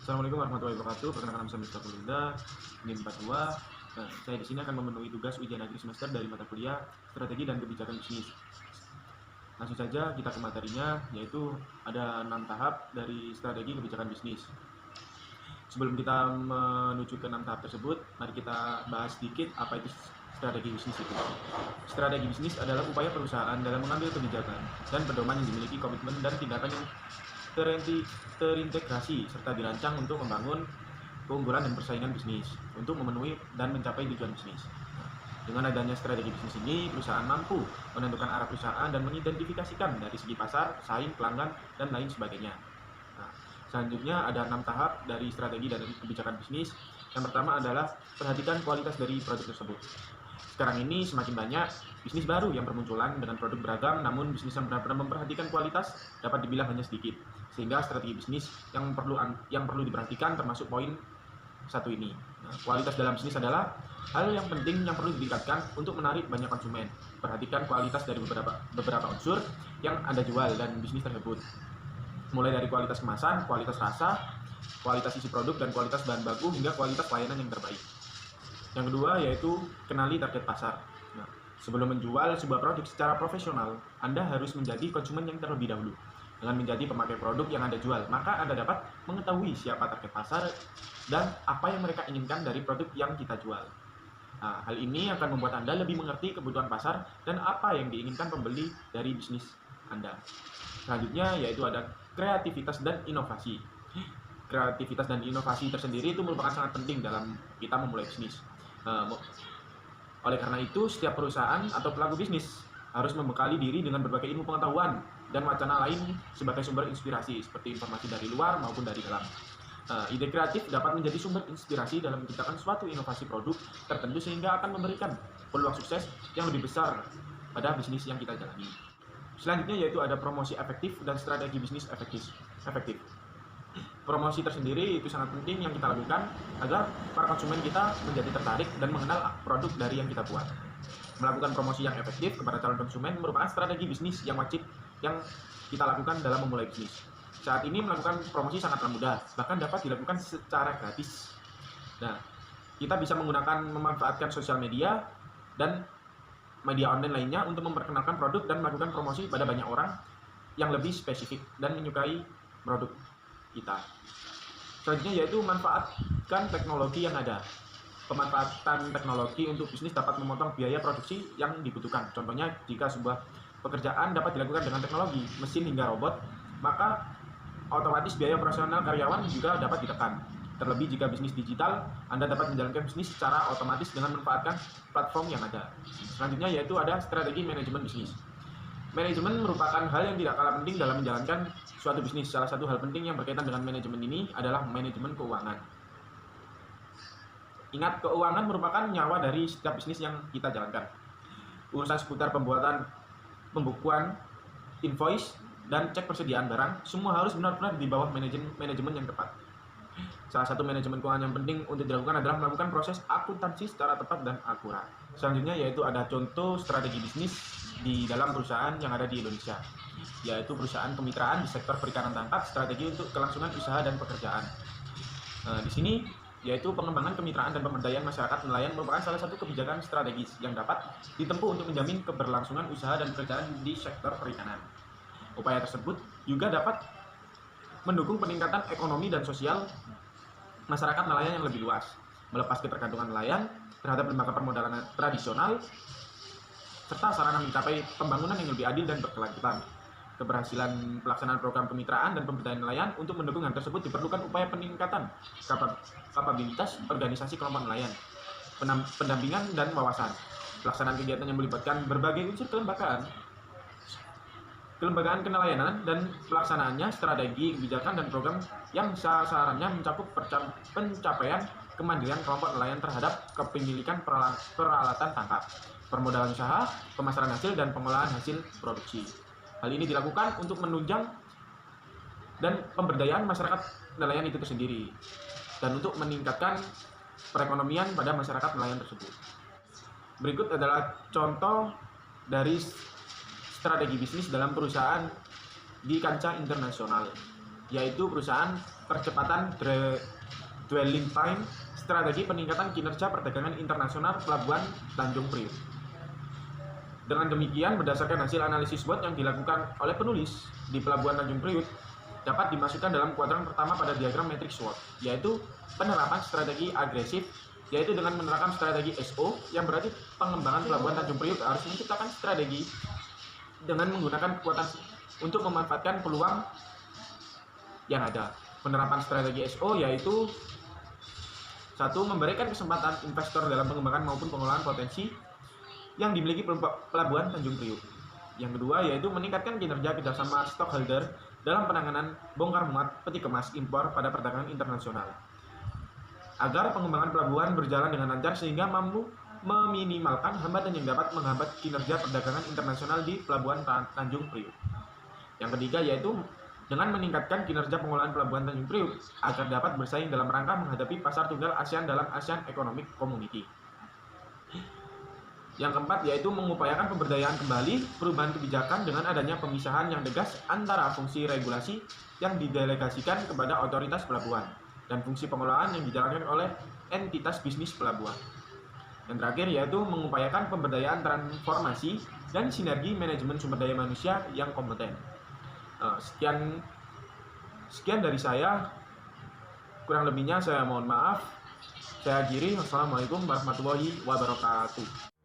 Assalamualaikum warahmatullahi wabarakatuh. Perkenalkan nama saya Miftah Kulinda, NIM 42. Nah, saya di sini akan memenuhi tugas ujian akhir semester dari mata kuliah Strategi dan Kebijakan Bisnis. Langsung saja kita ke materinya, yaitu ada 6 tahap dari strategi kebijakan bisnis. Sebelum kita menuju ke 6 tahap tersebut, mari kita bahas sedikit apa itu strategi bisnis itu. Strategi bisnis adalah upaya perusahaan dalam mengambil kebijakan dan pedoman yang dimiliki komitmen dan tindakan yang terintegrasi serta dirancang untuk membangun keunggulan dan persaingan bisnis untuk memenuhi dan mencapai tujuan bisnis. Dengan adanya strategi bisnis ini, perusahaan mampu menentukan arah perusahaan dan mengidentifikasikan dari segi pasar, saing, pelanggan, dan lain sebagainya. Nah, selanjutnya ada 6 tahap dari strategi dan kebijakan bisnis. Yang pertama adalah perhatikan kualitas dari produk tersebut. Sekarang ini semakin banyak bisnis baru yang bermunculan dengan produk beragam, namun bisnis yang benar-benar memperhatikan kualitas dapat dibilang hanya sedikit. Sehingga strategi bisnis yang perlu diperhatikan termasuk poin satu ini. Nah, kualitas dalam bisnis adalah hal yang penting yang perlu ditingkatkan untuk menarik banyak konsumen. Perhatikan kualitas dari beberapa unsur yang Anda jual dan bisnis tersebut. Mulai dari kualitas kemasan, kualitas rasa, kualitas isi produk, dan kualitas bahan baku hingga kualitas layanan yang terbaik. Yang kedua yaitu kenali target pasar. Nah, sebelum menjual sebuah produk secara profesional, Anda harus menjadi konsumen yang terlebih dahulu. Dengan menjadi pemakai produk yang Anda jual, maka Anda dapat mengetahui siapa target pasar dan apa yang mereka inginkan dari produk yang kita jual. Nah, hal ini akan membuat Anda lebih mengerti kebutuhan pasar dan apa yang diinginkan pembeli dari bisnis Anda. Selanjutnya yaitu ada kreativitas dan inovasi. Kreativitas dan inovasi tersendiri itu merupakan sangat penting dalam kita memulai bisnis. Oleh karena itu, setiap perusahaan atau pelaku bisnis harus membekali diri dengan berbagai ilmu pengetahuan dan wacana lain sebagai sumber inspirasi, seperti informasi dari luar maupun dari dalam. Ide kreatif dapat menjadi sumber inspirasi dalam menciptakan suatu inovasi produk tertentu sehingga akan memberikan peluang sukses yang lebih besar pada bisnis yang kita jalani. Selanjutnya yaitu ada promosi efektif dan strategi bisnis efektif. Promosi tersendiri itu sangat penting yang kita lakukan agar para konsumen kita menjadi tertarik dan mengenal produk dari yang kita buat. Melakukan promosi yang efektif kepada calon konsumen merupakan strategi bisnis yang wajib yang kita lakukan dalam memulai bisnis. Saat ini melakukan promosi sangatlah mudah, bahkan dapat dilakukan secara gratis. Nah, kita bisa memanfaatkan sosial media dan media online lainnya untuk memperkenalkan produk dan melakukan promosi pada banyak orang yang lebih spesifik dan menyukai produk kita. Selanjutnya yaitu manfaatkan teknologi yang ada. Pemanfaatan teknologi untuk bisnis dapat memotong biaya produksi yang dibutuhkan. Contohnya, jika sebuah pekerjaan dapat dilakukan dengan teknologi, mesin hingga robot, maka otomatis biaya operasional karyawan juga dapat ditekan. Terlebih jika bisnis digital, Anda dapat menjalankan bisnis secara otomatis dengan memanfaatkan platform yang ada. Selanjutnya yaitu ada strategi manajemen bisnis. Manajemen merupakan hal yang tidak kalah penting dalam menjalankan suatu bisnis. Salah satu hal penting yang berkaitan dengan manajemen ini adalah manajemen keuangan. Ingat, keuangan merupakan nyawa dari setiap bisnis yang kita jalankan. Urusan seputar pembukuan, invoice, dan cek persediaan barang, semua harus benar-benar di bawah manajemen yang tepat. Salah satu manajemen keuangan yang penting untuk dilakukan adalah melakukan proses akuntansi secara tepat dan akurat. Selanjutnya yaitu ada contoh strategi bisnis di dalam perusahaan yang ada di Indonesia, yaitu perusahaan kemitraan di sektor perikanan tangkap, strategi untuk kelangsungan usaha dan pekerjaan. Di sini yaitu pengembangan kemitraan dan pemberdayaan masyarakat nelayan merupakan salah satu kebijakan strategis yang dapat ditempuh untuk menjamin keberlangsungan usaha dan pekerjaan di sektor perikanan. Upaya tersebut juga dapat mendukung peningkatan ekonomi dan sosial masyarakat nelayan yang lebih luas, melepas ketergantungan nelayan terhadap lembaga permodalan tradisional, serta sarana mencapai pembangunan yang lebih adil dan berkelanjutan. Keberhasilan pelaksanaan program kemitraan dan pemberdayaan nelayan untuk mendukung hal tersebut diperlukan upaya peningkatan kapabilitas organisasi kelompok nelayan, pendampingan dan wawasan. Pelaksanaan kegiatan yang melibatkan berbagai unsur kelembagaan kenelayanan dan pelaksanaannya, strategi, kebijakan, dan program yang sasarannya mencakup pencapaian kemandirian kelompok nelayan terhadap kepemilikan peralatan tangkap, permodalan usaha, pemasaran hasil, dan pengolahan hasil produksi. Hal ini dilakukan untuk menunjang dan pemberdayaan masyarakat nelayan itu sendiri dan untuk meningkatkan perekonomian pada masyarakat nelayan tersebut. Berikut adalah contoh dari strategi bisnis dalam perusahaan di kancah internasional. yaitu perusahaan percepatan dwelling time, strategi peningkatan kinerja perdagangan internasional Pelabuhan Tanjung Priok. Dengan demikian, berdasarkan hasil analisis SWOT yang dilakukan oleh penulis di Pelabuhan Tanjung Priok, dapat dimasukkan dalam kuadran pertama pada diagram matriks SWOT, yaitu penerapan strategi agresif, yaitu dengan menerapkan strategi SO, yang berarti pengembangan Pelabuhan Tanjung Priok harus menciptakan strategi dengan menggunakan kekuatan untuk memanfaatkan peluang yang ada. Penerapan strategi SO yaitu satu, memberikan kesempatan investor dalam pengembangan maupun pengelolaan potensi yang dimiliki Pelabuhan Tanjung Priok. Yang kedua yaitu meningkatkan kinerja kerjasama stockholder dalam penanganan bongkar muat peti kemas impor pada perdagangan internasional, agar pengembangan pelabuhan berjalan dengan lancar sehingga mampu meminimalkan hambatan yang dapat menghambat kinerja perdagangan internasional di Pelabuhan Tanjung Priok. Yang ketiga yaitu dengan meningkatkan kinerja pengelolaan Pelabuhan Tanjung Priok agar dapat bersaing dalam rangka menghadapi pasar tunggal ASEAN dalam ASEAN Economic Community. Yang keempat yaitu mengupayakan pemberdayaan kembali perubahan kebijakan dengan adanya pemisahan yang tegas antara fungsi regulasi yang didelegasikan kepada otoritas pelabuhan dan fungsi pengelolaan yang dijalankan oleh entitas bisnis pelabuhan. Yang terakhir yaitu mengupayakan pemberdayaan transformasi dan sinergi manajemen sumber daya manusia yang kompeten. Sekian dari saya. Kurang lebihnya saya mohon maaf. Saya akhiri. Wassalamualaikum warahmatullahi wabarakatuh.